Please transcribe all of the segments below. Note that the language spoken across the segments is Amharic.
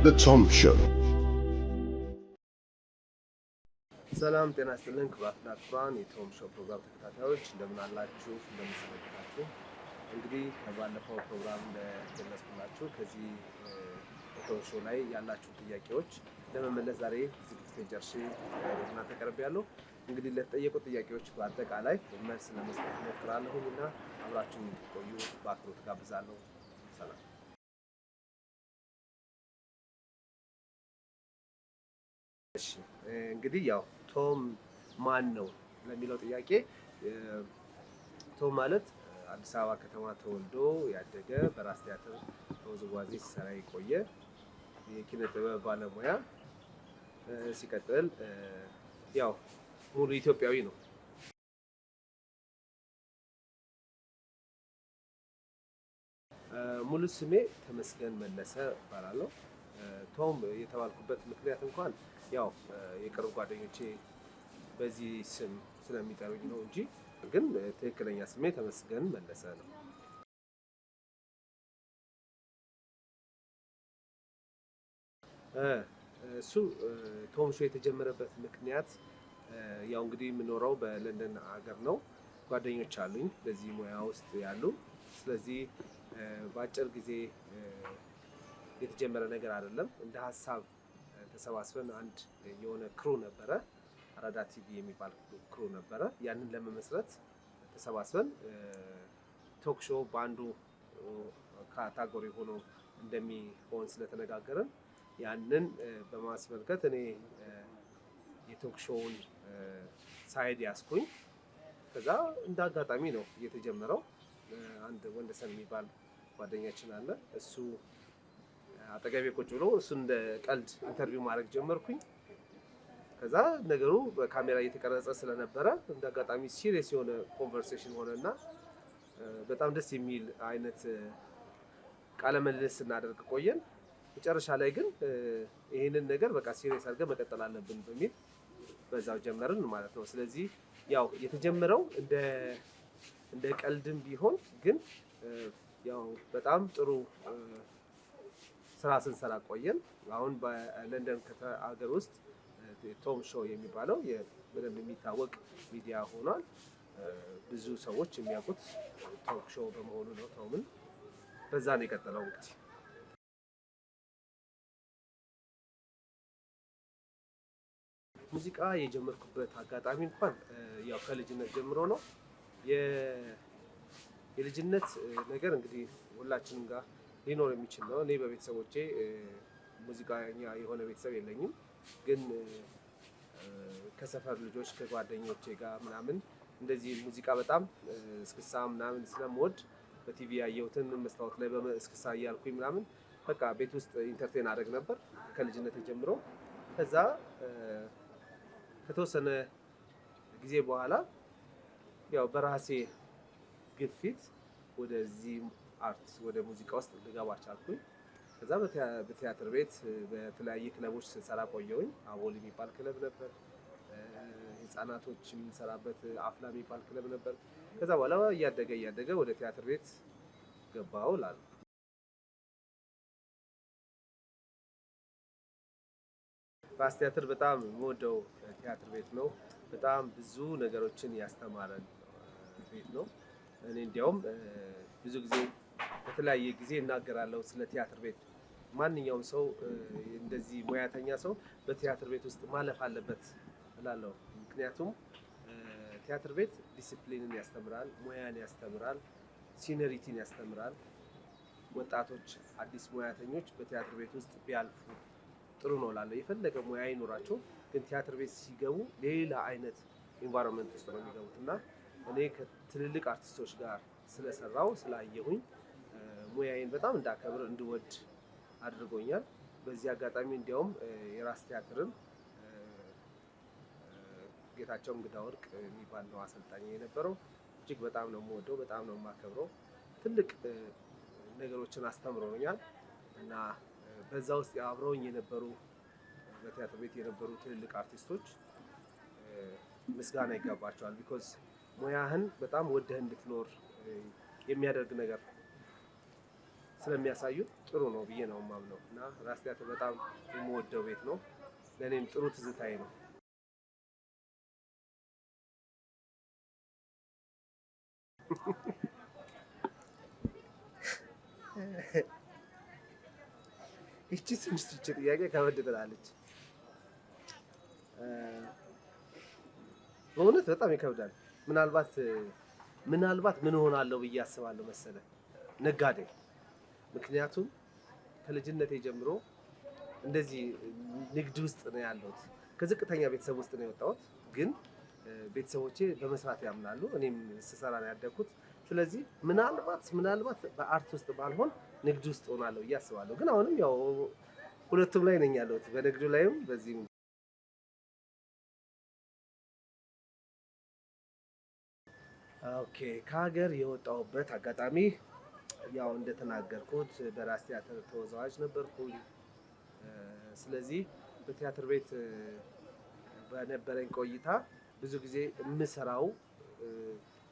The Tom Show. ሰላም ጤና ይስጥልን ክቡራትና ክቡራን የቶም ሾው ፕሮግራም ተከታታዮች እንደምን አላችሁ? እንደምን ሰነበታችሁ? እንግዲህ ከባለፈው ፕሮግራም እንደገለጽኩላችሁ ከዚህ ቶም ሾው ላይ ያላችሁ ጥያቄዎች ለመመለስ ዛሬ ዝግጅት ጨርሼ እናንተ ቀርቤያለሁ። እንግዲህ ለተጠየቁ ጥያቄዎች በአጠቃላይ መልስ ለመስጠት እሞክራለሁና አብራችሁን እንድትቆዩ በአክብሮት ጋብዛለሁ። ሰላም። እሺ እንግዲህ ያው ቶም ማን ነው ለሚለው ጥያቄ ቶም ማለት አዲስ አበባ ከተማ ተወልዶ ያደገ በራስ ቲያትር ተወዝዋዜ ሲሰራ የቆየ የኪነ ጥበብ ባለሙያ ሲቀጥል ያው ሙሉ ኢትዮጵያዊ ነው። ሙሉ ስሜ ተመስገን መለሰ እባላለሁ። ቶም የተባልኩበት ምክንያት እንኳን ያው የቅርብ ጓደኞቼ በዚህ ስም ስለሚጠሩኝ ነው እንጂ ግን ትክክለኛ ስሜ ተመስገን መለሰ ነው። እሱ ቶም ሾው የተጀመረበት ምክንያት ያው እንግዲህ የምኖረው በለንደን ሀገር ነው። ጓደኞች አሉኝ በዚህ ሙያ ውስጥ ያሉ። ስለዚህ በአጭር ጊዜ የተጀመረ ነገር አይደለም። እንደ ሀሳብ ተሰባስበን አንድ የሆነ ክሩ ነበረ፣ አራዳ ቲቪ የሚባል ክሩ ነበረ። ያንን ለመመስረት ተሰባስበን ቶክ ሾው በአንዱ ካታጎሪ ሆኖ እንደሚሆን ስለተነጋገርን ያንን በማስመልከት እኔ የቶክ ሾውን ሳይድ ያስኩኝ። ከዛ እንደ አጋጣሚ ነው የተጀመረው። አንድ ወንደሰን የሚባል ጓደኛችን አለ። እሱ አጠገቤ ቁጭ ብሎ እሱን እንደ ቀልድ ኢንተርቪው ማድረግ ጀመርኩኝ። ከዛ ነገሩ በካሜራ እየተቀረጸ ስለነበረ እንደ አጋጣሚ ሲሪየስ የሆነ ኮንቨርሴሽን ሆነና በጣም ደስ የሚል አይነት ቃለ ምልልስ እናደርግ ቆየን። መጨረሻ ላይ ግን ይሄንን ነገር በቃ ሲሪየስ አድርገን መቀጠል አለብን በሚል በዛው ጀመርን ማለት ነው። ስለዚህ ያው የተጀመረው እንደ ቀልድም ቢሆን ግን ያው በጣም ጥሩ ስራ ስንሰራ ቆየን። አሁን በለንደን ሀገር ውስጥ ቶም ሾው የሚባለው በደንብ የሚታወቅ ሚዲያ ሆኗል። ብዙ ሰዎች የሚያውቁት ቶክ ሾው በመሆኑ ነው። ቶምን በዛ ነው የቀጠለው። እንግዲህ ሙዚቃ የጀመርኩበት አጋጣሚ እንኳን ያው ከልጅነት ጀምሮ ነው። የልጅነት ነገር እንግዲህ ሁላችንም ጋር ሊኖር የሚችል ነው። እኔ በቤተሰቦቼ ሙዚቃኛ የሆነ ቤተሰብ የለኝም፣ ግን ከሰፈር ልጆች ከጓደኞቼ ጋር ምናምን እንደዚህ ሙዚቃ በጣም እስክስታ ምናምን ስለምወድ በቲቪ ያየሁትን መስታወት ላይ በእስክስታ እያልኩኝ ምናምን በቃ ቤት ውስጥ ኢንተርቴን አደረግ ነበር ከልጅነት ጀምሮ። ከዛ ከተወሰነ ጊዜ በኋላ ያው በራሴ ግፊት ወደዚህ አርት ወደ ሙዚቃ ውስጥ ልገባ ቻልኩኝ። ከዛ በቲያትር ቤት በተለያየ ክለቦች ስሰራ ቆየሁኝ። አቦል የሚባል ክለብ ነበር፣ ህፃናቶች የምንሰራበት አፍላ የሚባል ክለብ ነበር። ከዛ በኋላ እያደገ ወደ ቲያትር ቤት ገባሁ እላለሁ። ራስ ቲያትር በጣም የምወደው ቲያትር ቤት ነው። በጣም ብዙ ነገሮችን ያስተማረን ቤት ነው። እኔ እንዲያውም ብዙ ጊዜ በተለያየ ጊዜ እናገራለሁ ስለ ቲያትር ቤት። ማንኛውም ሰው እንደዚህ ሙያተኛ ሰው በቲያትር ቤት ውስጥ ማለፍ አለበት እላለሁ። ምክንያቱም ቲያትር ቤት ዲሲፕሊንን ያስተምራል፣ ሙያን ያስተምራል፣ ሲነሪቲን ያስተምራል። ወጣቶች አዲስ ሙያተኞች በቲያትር ቤት ውስጥ ቢያልፉ ጥሩ ነው እላለሁ። የፈለገ ሙያ ይኖራቸው፣ ግን ቲያትር ቤት ሲገቡ ሌላ አይነት ኢንቫይሮንመንት ውስጥ ነው የሚገቡት እና እኔ ከትልልቅ አርቲስቶች ጋር ስለሰራው ስላየሁኝ ሙያዬን በጣም እንዳከብር እንድወድ አድርጎኛል። በዚህ አጋጣሚ እንዲያውም የራስ ቲያትርን ጌታቸው እንግዳ ወርቅ የሚባል ነው አሰልጣኝ የነበረው። እጅግ በጣም ነው የምወደው፣ በጣም ነው የማከብረው። ትልቅ ነገሮችን አስተምሮኛል እና በዛ ውስጥ አብረውኝ የነበሩ በቲያትር ቤት የነበሩ ትልልቅ አርቲስቶች ምስጋና ይገባቸዋል። ቢኮዝ ሙያህን በጣም ወደህ እንድትኖር የሚያደርግ ነገር ስለሚያሳዩ ጥሩ ነው ብዬ ነው የማምነው እና ራስ ቲያትር በጣም የምወደው ቤት ነው። ለእኔም ጥሩ ትዝታዬ ነው። ይቺ ትንሽ ጥያቄ ከበድ ትላለች። በእውነት በጣም ይከብዳል። ምናልባት ምን ሆናለሁ ብዬ አስባለሁ መሰለ ነጋዴ። ምክንያቱም ከልጅነቴ ጀምሮ እንደዚህ ንግድ ውስጥ ነው ያለሁት። ከዝቅተኛ ቤተሰብ ውስጥ ነው የወጣሁት፣ ግን ቤተሰቦቼ በመስራት ያምናሉ። እኔም ስሰራ ነው ያደግኩት። ስለዚህ ምናልባት በአርት ውስጥ ባልሆን ንግድ ውስጥ ሆናለሁ ብዬ አስባለሁ። ግን አሁንም ያው ሁለቱም ላይ ነኝ ያለሁት፣ በንግዱ ላይም በዚህም። ኦኬ፣ ከሀገር የወጣሁበት አጋጣሚ ያው እንደተናገርኩት በራስ ቲያትር ተወዛዋዥ ነበርኩኝ። ስለዚህ በቲያትር ቤት በነበረኝ ቆይታ ብዙ ጊዜ የምሰራው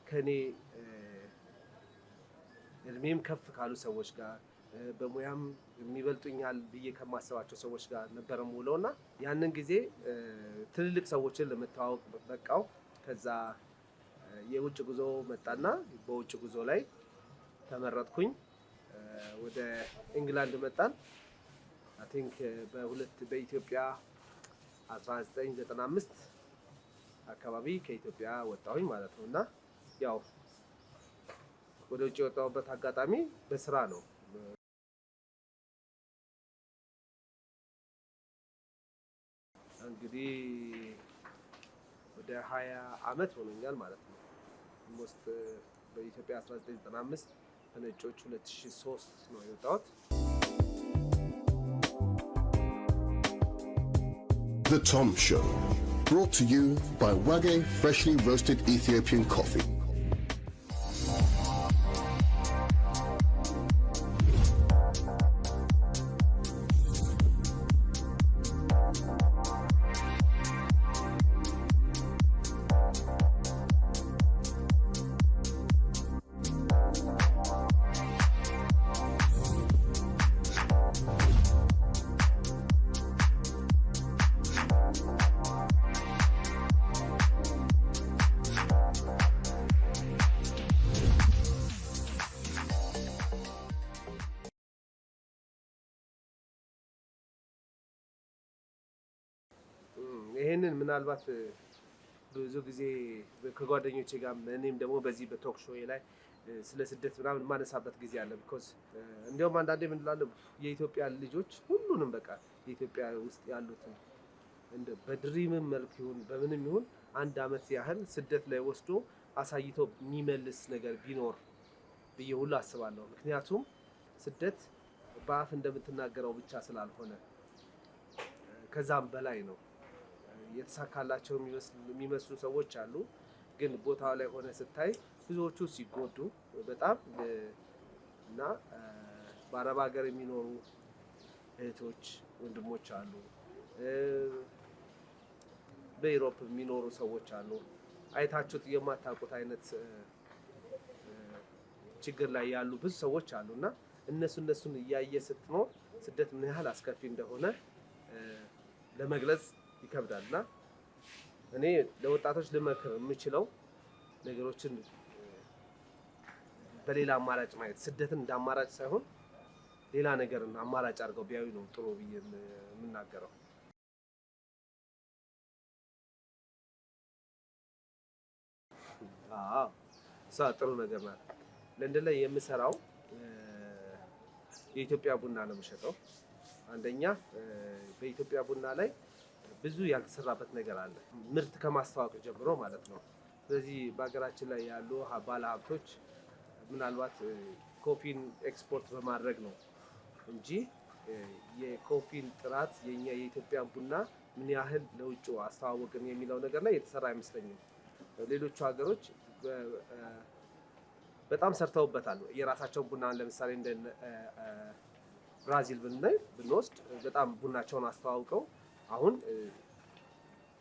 ከኔ እድሜም ከፍ ካሉ ሰዎች ጋር በሙያም የሚበልጡኛል ብዬ ከማሰባቸው ሰዎች ጋር ነበር የምውለው እና ያንን ጊዜ ትልልቅ ሰዎችን ለመተዋወቅ በቃው። ከዛ የውጭ ጉዞ መጣና በውጭ ጉዞ ላይ ተመረጥኩኝ። ወደ ኢንግላንድ መጣን። አይ ቲንክ በኢትዮጵያ 1995 አካባቢ ከኢትዮጵያ ወጣሁኝ ማለት ነው እና ያው ወደ ውጭ የወጣሁበት አጋጣሚ በስራ ነው። እንግዲህ ወደ 20 ዓመት ሆኖኛል ማለት ነው። ኦልሞስት በኢትዮጵያ 1995 በነጮች 2003 ነው የወጣሁት። The Tom Show, brought to you by Wage Freshly Roasted Ethiopian Coffee. ይሄንን ምናልባት ብዙ ጊዜ ከጓደኞቼ ጋር እኔም ደግሞ በዚህ በቶክ ሾው ላይ ስለ ስደት ምናምን የማነሳበት ጊዜ አለ። ቢኮዝ እንዲያውም አንዳንዴ ምን እላለሁ የኢትዮጵያ ልጆች ሁሉንም በቃ የኢትዮጵያ ውስጥ ያሉትን በድሪምም መልክ ይሁን በምንም ይሁን 1 ዓመት ያህል ስደት ላይ ወስዶ አሳይቶ የሚመልስ ነገር ቢኖር ብዬ ሁሉ አስባለሁ። ምክንያቱም ስደት በአፍ እንደምትናገረው ብቻ ስላልሆነ ከዛም በላይ ነው። የተሳካላቸው የሚመስሉ ሰዎች አሉ፣ ግን ቦታው ላይ ሆነ ስታይ ብዙዎቹ ሲጎዱ በጣም እና በአረብ ሀገር የሚኖሩ እህቶች ወንድሞች አሉ፣ በዩሮፕ የሚኖሩ ሰዎች አሉ። አይታችሁት የማታውቁት አይነት ችግር ላይ ያሉ ብዙ ሰዎች አሉ እና እነሱን እያየ ስትኖር ስደት ምን ያህል አስከፊ እንደሆነ ለመግለጽ ይከብዳል። እና እኔ ለወጣቶች ልመክር የምችለው ነገሮችን በሌላ አማራጭ ማየት፣ ስደትን እንደ አማራጭ ሳይሆን ሌላ ነገርን አማራጭ አድርገው ቢያዩ ነው ጥሩ ብዬ የምናገረው። እሷ ጥሩ ነገር ናት። ለንደን ላይ የምሰራው የኢትዮጵያ ቡና ነው የምሸጠው። አንደኛ በኢትዮጵያ ቡና ላይ ብዙ ያልተሰራበት ነገር አለ፣ ምርት ከማስተዋወቅ ጀምሮ ማለት ነው። ስለዚህ በሀገራችን ላይ ያሉ ባለ ሀብቶች ምናልባት ኮፊን ኤክስፖርት በማድረግ ነው እንጂ የኮፊን ጥራት የኛ የኢትዮጵያን ቡና ምን ያህል ለውጭ አስተዋወቅን የሚለው ነገር ላይ የተሰራ አይመስለኝም። ሌሎቹ ሀገሮች በጣም ሰርተውበታል። የራሳቸውን ቡና ለምሳሌ እንደ ብራዚል ብንወስድ በጣም ቡናቸውን አስተዋውቀው አሁን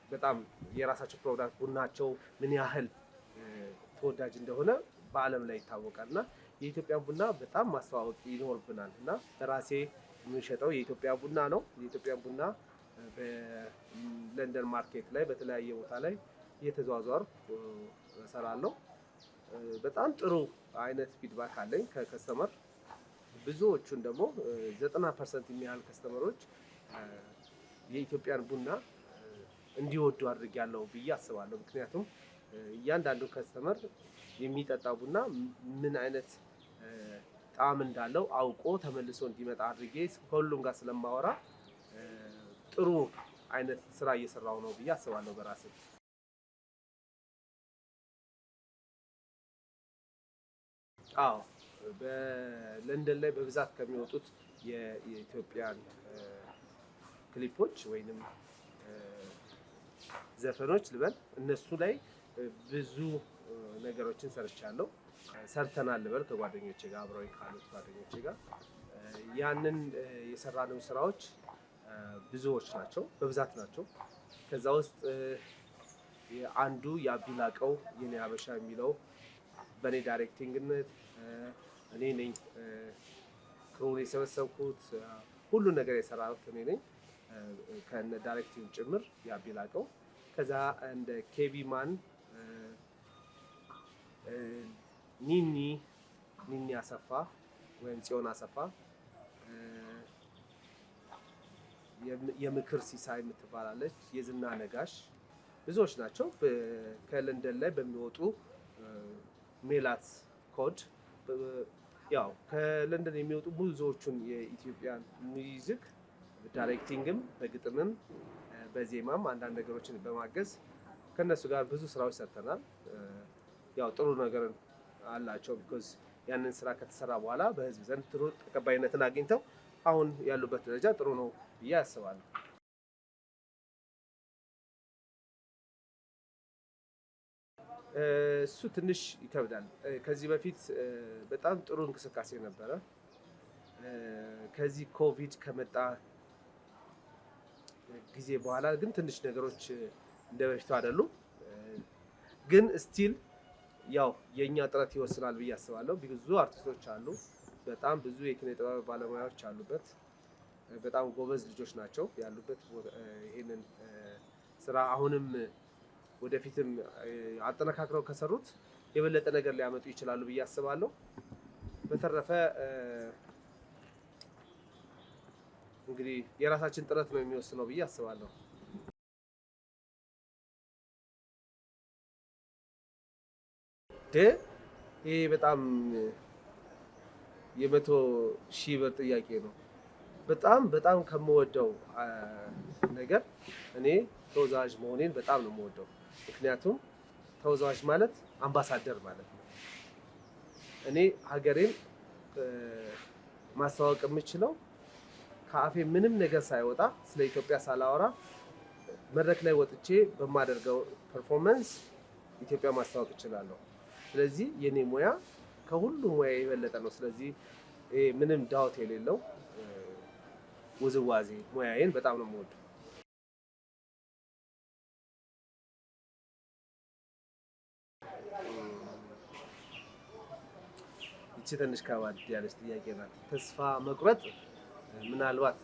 በጣም የራሳቸው ፕሮዳክት ቡናቸው ምን ያህል ተወዳጅ እንደሆነ በዓለም ላይ ይታወቃል። እና የኢትዮጵያ ቡና በጣም ማስተዋወቅ ይኖርብናል እና ራሴ የምንሸጠው የኢትዮጵያ ቡና ነው። የኢትዮጵያ ቡና በለንደን ማርኬት ላይ በተለያየ ቦታ ላይ እየተዘዋወርኩ እሰራለሁ። በጣም ጥሩ አይነት ፊድባክ አለኝ ከከስተመር። ብዙዎቹን ደግሞ 90% የሚያህል ከስተመሮች የኢትዮጵያን ቡና እንዲወዱ አድርጌያለሁ ብዬ አስባለሁ። ምክንያቱም እያንዳንዱ ከስተመር የሚጠጣው ቡና ምን አይነት ጣዕም እንዳለው አውቆ ተመልሶ እንዲመጣ አድርጌ ከሁሉም ጋር ስለማወራ ጥሩ አይነት ስራ እየሰራሁ ነው ብዬ አስባለሁ በራሴ። አዎ በለንደን ላይ በብዛት ከሚወጡት የኢትዮጵያን ክሊፖች ወይንም ዘፈኖች ልበል እነሱ ላይ ብዙ ነገሮችን ሰርቻለሁ። ሰርተናል ልበል ከጓደኞቼ ጋር አብረው ካሉት ጓደኞቼ ጋር ያንን የሰራነው ስራዎች ብዙዎች ናቸው፣ በብዛት ናቸው። ከዛ ውስጥ አንዱ የአቢላቀው የኔ ሀበሻ የሚለው በኔ ዳይሬክቲንግነት እኔ ነኝ ክሩን የሰበሰብኩት፣ ሁሉ ነገር የሰራሁት እኔ ነኝ ከነ ዳይሬክቲንግ ጭምር የአቢላቀው። ከዛ እንደ ኬቢማን ኒኒ አሰፋ ወይም ጽዮን አሰፋ፣ የምክር ሲሳይ የምትባላለች፣ የዝና ነጋሽ ብዙዎች ናቸው። ከለንደን ላይ በሚወጡ ሜላት ኮድ ያው ከለንደን የሚወጡ ብዙዎቹን የኢትዮጵያን ሚውዚክ ዳይሬክቲንግም በግጥምም በዜማም አንዳንድ ነገሮችን በማገዝ ከነሱ ጋር ብዙ ስራዎች ሰርተናል። ያው ጥሩ ነገር አላቸው ቢኮዝ ያንን ስራ ከተሰራ በኋላ በህዝብ ዘንድ ጥሩ ተቀባይነትን አግኝተው አሁን ያሉበት ደረጃ ጥሩ ነው ብዬ አስባለሁ። እሱ ትንሽ ይከብዳል። ከዚህ በፊት በጣም ጥሩ እንቅስቃሴ ነበረ። ከዚህ ኮቪድ ከመጣ ጊዜ በኋላ ግን ትንሽ ነገሮች እንደ በፊቱ አይደሉም። ግን ስቲል ያው የኛ ጥረት ይወስናል ብዬ አስባለሁ። ብዙ አርቲስቶች አሉ፣ በጣም ብዙ የኪነ ጥበብ ባለሙያዎች አሉበት፣ በጣም ጎበዝ ልጆች ናቸው ያሉበት። ይሄንን ስራ አሁንም ወደፊትም አጠናክረው ከሰሩት የበለጠ ነገር ሊያመጡ ይችላሉ ብዬ አስባለሁ። በተረፈ እንግዲህ የራሳችን ጥረት ነው የሚወስነው ብዬ አስባለሁ። ይሄ በጣም የ100,000 ብር ጥያቄ ነው። በጣም ከምወደው ነገር እኔ ተወዛዋዥ መሆኔን በጣም ነው የምወደው። ምክንያቱም ተወዛዋዥ ማለት አምባሳደር ማለት ነው። እኔ ሀገሬን ማስተዋወቅ የምችለው ከአፌ ምንም ነገር ሳይወጣ ስለ ኢትዮጵያ ሳላወራ መድረክ ላይ ወጥቼ በማደርገው ፐርፎርማንስ ኢትዮጵያ ማስተዋወቅ እችላለሁ። ስለዚህ የኔ ሙያ ከሁሉ ሙያ የበለጠ ነው። ስለዚህ ምንም ዳውት የሌለው ውዝዋዜ ሙያዬን በጣም ነው የምወደው። ይቺ ትንሽ ከባድ ያለች ጥያቄ ናት። ተስፋ መቁረጥ ምናልባት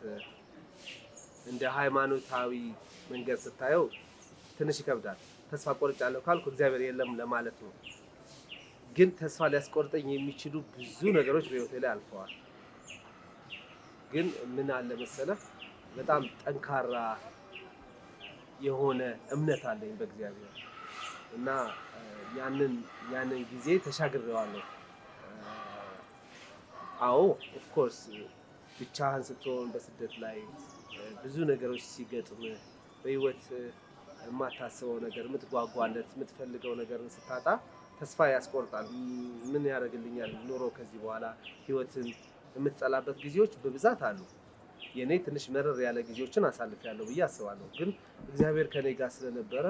እንደ ሃይማኖታዊ መንገድ ስታየው ትንሽ ይከብዳል። ተስፋ ቆርጫለሁ ካልኩ እግዚአብሔር የለም ለማለት ነው። ግን ተስፋ ሊያስቆርጠኝ የሚችሉ ብዙ ነገሮች በህይወቴ ላይ አልፈዋል። ግን ምን አለ መሰለህ፣ በጣም ጠንካራ የሆነ እምነት አለኝ በእግዚአብሔር እና ያንን ጊዜ ተሻግሬዋለሁ። አዎ ኦፍኮርስ ብቻህን ስትሆን በስደት ላይ ብዙ ነገሮች ሲገጥም በህይወት የማታስበው ነገር፣ የምትጓጓለት የምትፈልገው ነገርን ስታጣ ተስፋ ያስቆርጣል። ምን ያደርግልኛል ኑሮ ከዚህ በኋላ ህይወትን የምትጠላበት ጊዜዎች በብዛት አሉ። የኔ ትንሽ መረር ያለ ጊዜዎችን አሳልፌያለሁ ብዬ አስባለሁ። ግን እግዚአብሔር ከኔ ጋር ስለነበረ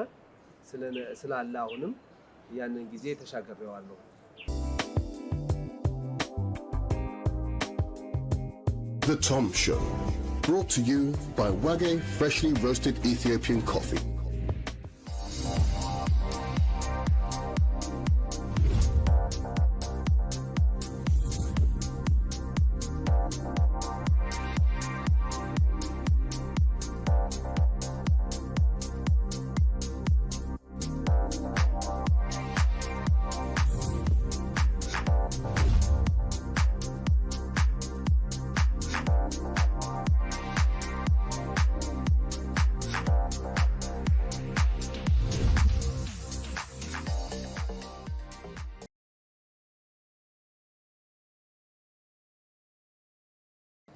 ስላለ አሁንም ያንን ጊዜ ተሻግሬዋለሁ። The Tom Show, brought to you by Wage Freshly Roasted Ethiopian Coffee.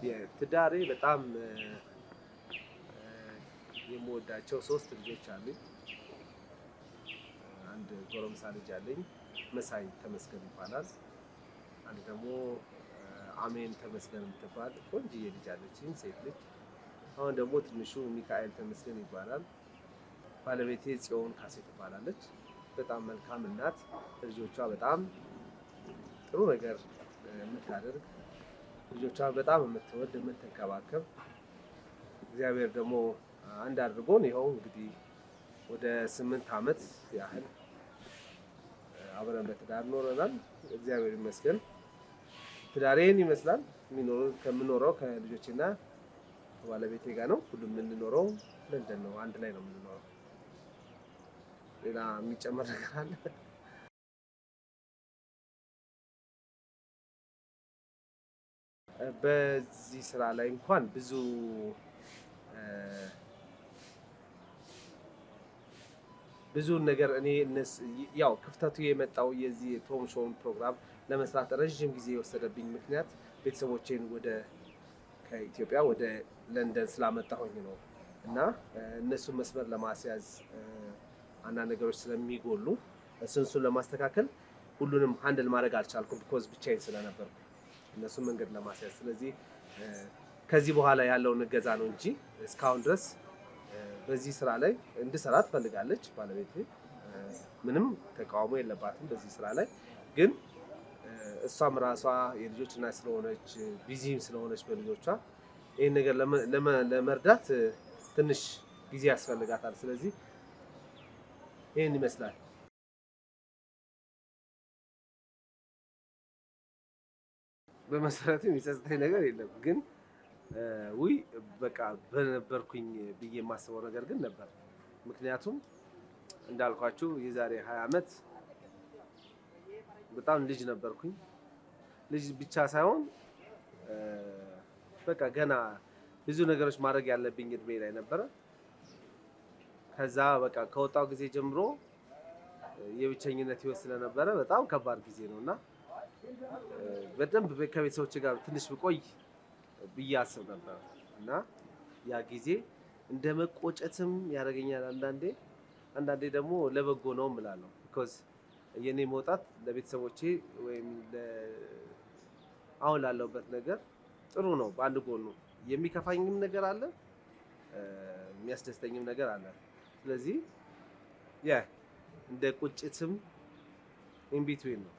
የትዳሬ በጣም የምወዳቸው 3 ልጆች አሉኝ። አንድ ጎረምሳ ልጅ አለኝ፣ መሳይ ተመስገን ይባላል። አንድ ደግሞ አሜን ተመስገን የምትባል ቆንጆዬ ልጅ አለችኝ፣ ሴት ልጅ። አሁን ደግሞ ትንሹ ሚካኤል ተመስገን ይባላል። ባለቤቴ ጽዮን ካሴ ትባላለች። በጣም መልካም እናት፣ ልጆቿ በጣም ጥሩ ነገር የምታደርግ፣ ልጆቿ በጣም የምትወድ የምትንከባከብ፣ እግዚአብሔር ደግሞ አንድ አድርጎን ይኸው እንግዲህ ወደ 8 ዓመት ያህል አብረን በትዳር ኖረናል። እግዚአብሔር ይመስገን። ትዳሬን ይመስላል። ከምኖረው ከልጆቼና ከባለቤቴ ጋር ነው። ሁሉም የምንኖረው ለንደን ነው። አንድ ላይ ነው የምንኖረው። ሌላ የሚጨመር ነገር አለ? በዚህ ስራ ላይ እንኳን ብዙ ነገር እኔ ያው ክፍተቱ የመጣው የዚህ የቶም ሾውን ፕሮግራም ለመስራት ረዥም ጊዜ የወሰደብኝ ምክንያት ቤተሰቦቼን ከኢትዮጵያ ወደ ለንደን ስላመጣሁኝ ነው እና እነሱን መስመር ለማስያዝ አንዳንድ ነገሮች ስለሚጎሉ እሱን ለማስተካከል ሁሉንም ሃንድል ማድረግ አልቻልኩም። ቢኮዝ ብቻዬን ስለነበርኩ እነሱን መንገድ ለማስያዝ። ስለዚህ ከዚህ በኋላ ያለውን እገዛ ነው እንጂ እስካሁን ድረስ በዚህ ስራ ላይ እንድሰራ ትፈልጋለች ባለቤቴ። ምንም ተቃውሞ የለባትም በዚህ ስራ ላይ። ግን እሷም ራሷ የልጆች እናት ስለሆነች ቢዚም ስለሆነች በልጆቿ ይህን ነገር ለመርዳት ትንሽ ጊዜ ያስፈልጋታል። ስለዚህ ይህን ይመስላል። በመሰረቱ የሚጸጽተኝ ነገር የለም። ግን በቃ በነበርኩኝ ብዬ የማስበው ነገር ግን ነበር። ምክንያቱም እንዳልኳችሁ የዛሬ 20 ዓመት በጣም ልጅ ነበርኩኝ። ልጅ ብቻ ሳይሆን በቃ ገና ብዙ ነገሮች ማድረግ ያለብኝ እድሜ ላይ ነበረ። ከዛ በቃ ከወጣው ጊዜ ጀምሮ የብቸኝነት ህይወት ስለነበረ በጣም ከባድ ጊዜ ነውና በደንብ ከቤተሰቦቼ ጋር ትንሽ ብቆይ ብዬ አስብ ነበር እና ያ ጊዜ እንደ መቆጨትም ያደርገኛል አንዳንዴ ደግሞ ለበጎ ነው እላለሁ። ቢኮዝ የኔ መውጣት ለቤተሰቦቼ ወይም አሁን ላለሁበት ነገር ጥሩ ነው። በአንድ ጎኑ የሚከፋኝም ነገር አለ፣ የሚያስደስተኝም ነገር አለ። ስለዚህ እንደ ቁጭትም ኢን ቢትዊን ነው።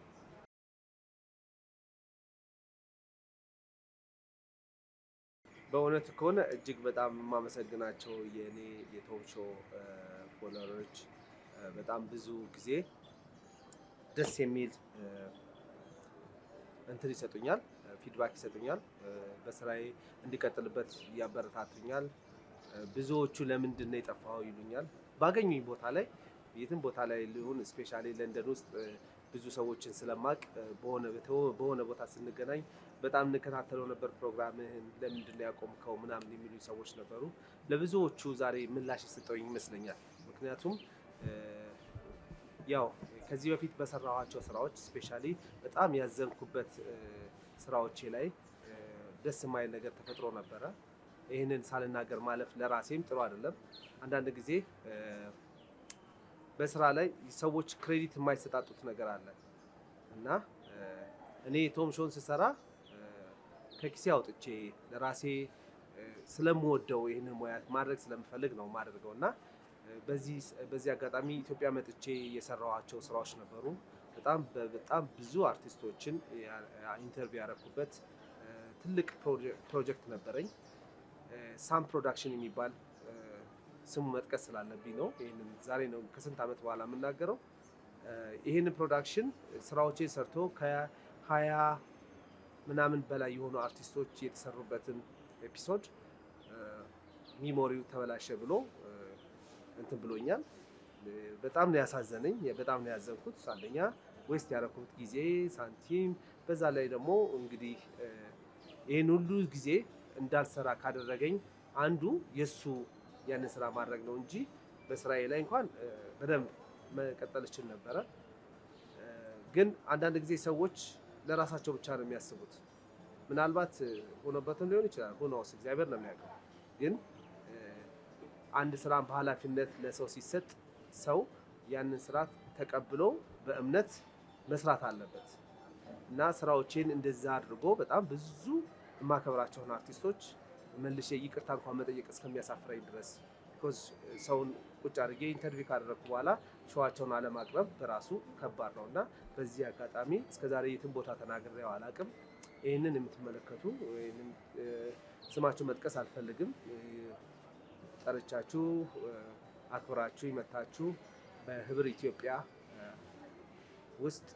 በእውነቱ ከሆነ እጅግ በጣም የማመሰግናቸው የኔ የቶም ሾው ፎሎወሮች በጣም ብዙ ጊዜ ደስ የሚል እንትን ይሰጡኛል፣ ፊድባክ ይሰጡኛል። በስራዬ እንዲቀጥልበት ያበረታቱኛል። ብዙዎቹ ለምንድን ነው የጠፋው ይሉኛል። ባገኙኝ ቦታ ላይ የትም ቦታ ላይ ሊሆን ስፔሻሊ ለንደን ውስጥ ብዙ ሰዎችን ስለማቅ በሆነ ቦታ ስንገናኝ በጣም እንከታተለው ነበር ፕሮግራምህን፣ ለምንድን ነው ያቆምከው ምናምን የሚሉኝ ሰዎች ነበሩ። ለብዙዎቹ ዛሬ ምላሽ የሰጠውኝ ይመስለኛል። ምክንያቱም ያው ከዚህ በፊት በሰራኋቸው ስራዎች ስፔሻሊ በጣም ያዘንኩበት ስራዎቼ ላይ ደስ የማይል ነገር ተፈጥሮ ነበረ። ይህንን ሳልናገር ማለፍ ለራሴም ጥሩ አይደለም። አንዳንድ ጊዜ በስራ ላይ ሰዎች ክሬዲት የማይሰጣጡት ነገር አለ እና እኔ ቶም ሾውን ስሰራ ከኪሴ አውጥቼ ለራሴ ስለምወደው ይህንን ሙያ ማድረግ ስለምፈልግ ነው የማደርገው እና በዚህ አጋጣሚ ኢትዮጵያ መጥቼ የሰራኋቸው ስራዎች ነበሩ። በጣም ብዙ አርቲስቶችን ኢንተርቪው ያደረኩበት ትልቅ ፕሮጀክት ነበረኝ። ሳም ፕሮዳክሽን የሚባል ስሙ መጥቀስ ስላለብኝ ነው። ይህንን ዛሬ ነው ከስንት ዓመት በኋላ የምናገረው። ይህንን ፕሮዳክሽን ስራዎቼን ሰርቶ ከ20 ምናምን በላይ የሆኑ አርቲስቶች የተሰሩበትን ኤፒሶድ ሚሞሪው ተበላሸ ብሎ እንትን ብሎኛል። በጣም ነው ያሳዘነኝ፣ በጣም ነው ያዘንኩት። አንደኛ ዌስት ያደረኩት ጊዜ፣ ሳንቲም፣ በዛ ላይ ደግሞ እንግዲህ ይህን ሁሉ ጊዜ እንዳልሰራ ካደረገኝ አንዱ የእሱ ያንን ስራ ማድረግ ነው እንጂ በስራዬ ላይ እንኳን በደንብ መቀጠል እችል ነበረ። ግን አንዳንድ ጊዜ ሰዎች ለራሳቸው ብቻ ነው የሚያስቡት። ምናልባት ሆኖበትም ሊሆን ይችላል። ሆኖስ እግዚአብሔር ነው የሚያውቀው። ግን አንድ ስራን በኃላፊነት ለሰው ሲሰጥ ሰው ያንን ስራ ተቀብሎ በእምነት መስራት አለበት እና ስራዎቼን እንደዛ አድርጎ በጣም ብዙ የማከብራቸውን አርቲስቶች መልሼ ይቅርታ እንኳን መጠየቅ እስከሚያሳፍረኝ ድረስ ቢኮዝ ሰውን ቁጭ አድርጌ ኢንተርቪው ካደረግኩ በኋላ ሸዋቸውን አለማቅረብ በራሱ ከባድ ነው እና በዚህ አጋጣሚ እስከዛሬ የትም ቦታ ተናግሬው አላውቅም። ይህንን የምትመለከቱ ይህንን ስማችሁ መጥቀስ አልፈልግም፣ ጠርቻችሁ አክብራችሁ ይመታችሁ በህብር ኢትዮጵያ ውስጥ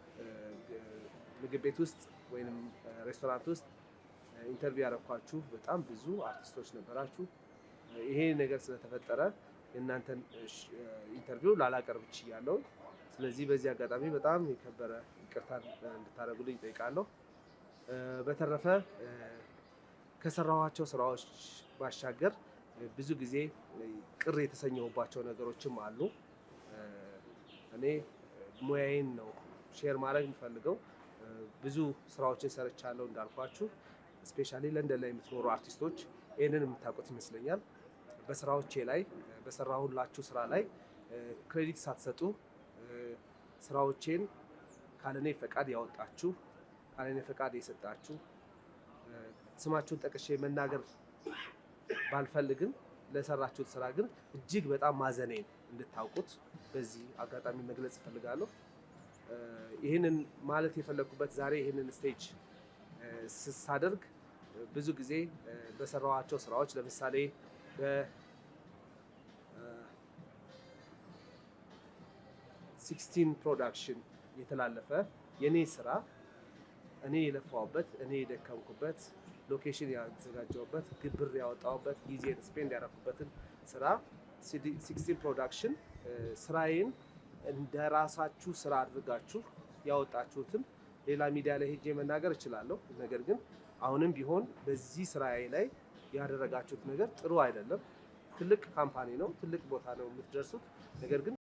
ምግብ ቤት ውስጥ ወይም ሬስቶራንት ውስጥ ኢንተርቪው ያደረኳችሁ በጣም ብዙ አርቲስቶች ነበራችሁ። ይሄ ነገር ስለተፈጠረ የእናንተን ኢንተርቪው ላላቀርብ ችያለሁ። ስለዚህ በዚህ አጋጣሚ በጣም የከበረ ይቅርታ እንድታደርጉልኝ እጠይቃለሁ። በተረፈ ከሰራኋቸው ስራዎች ባሻገር ብዙ ጊዜ ቅር የተሰኘሁባቸው ነገሮችም አሉ። እኔ ሙያዬን ነው ሼር ማድረግ የምፈልገው። ብዙ ስራዎችን ሰርቻለሁ እንዳልኳችሁ። ስፔሻሊ ለንደን ላይ የምትኖሩ አርቲስቶች ይህንን የምታውቁት ይመስለኛል። በስራዎቼ ላይ በሰራሁላችሁ ስራ ላይ ክሬዲት ሳትሰጡ ስራዎቼን ካለኔ ፈቃድ ያወጣችሁ፣ ካለኔ ፈቃድ የሰጣችሁ፣ ስማችሁን ጠቅሼ መናገር ባልፈልግም ለሰራችሁት ስራ ግን እጅግ በጣም ማዘኔን እንድታውቁት በዚህ አጋጣሚ መግለጽ እፈልጋለሁ። ይህንን ማለት የፈለኩበት ዛሬ ይህንን ስቴጅ ሳደርግ ብዙ ጊዜ በሰራኋቸው ስራዎች ለምሳሌ በ16 ፕሮዳክሽን የተላለፈ የኔ ስራ እኔ የለፋውበት እኔ የደከምኩበት ሎኬሽን ያዘጋጀውበት ግብር ያወጣውበት ጊዜን ስፔንድ ያደረኩበትን ስራ 16 ፕሮዳክሽን ስራዬን እንደራሳችሁ ስራ አድርጋችሁ ያወጣችሁትን ሌላ ሚዲያ ላይ ሄጄ መናገር እችላለሁ። ነገር ግን አሁንም ቢሆን በዚህ ስራዬ ላይ ያደረጋችሁት ነገር ጥሩ አይደለም። ትልቅ ካምፓኒ ነው፣ ትልቅ ቦታ ነው የምትደርሱት። ነገር ግን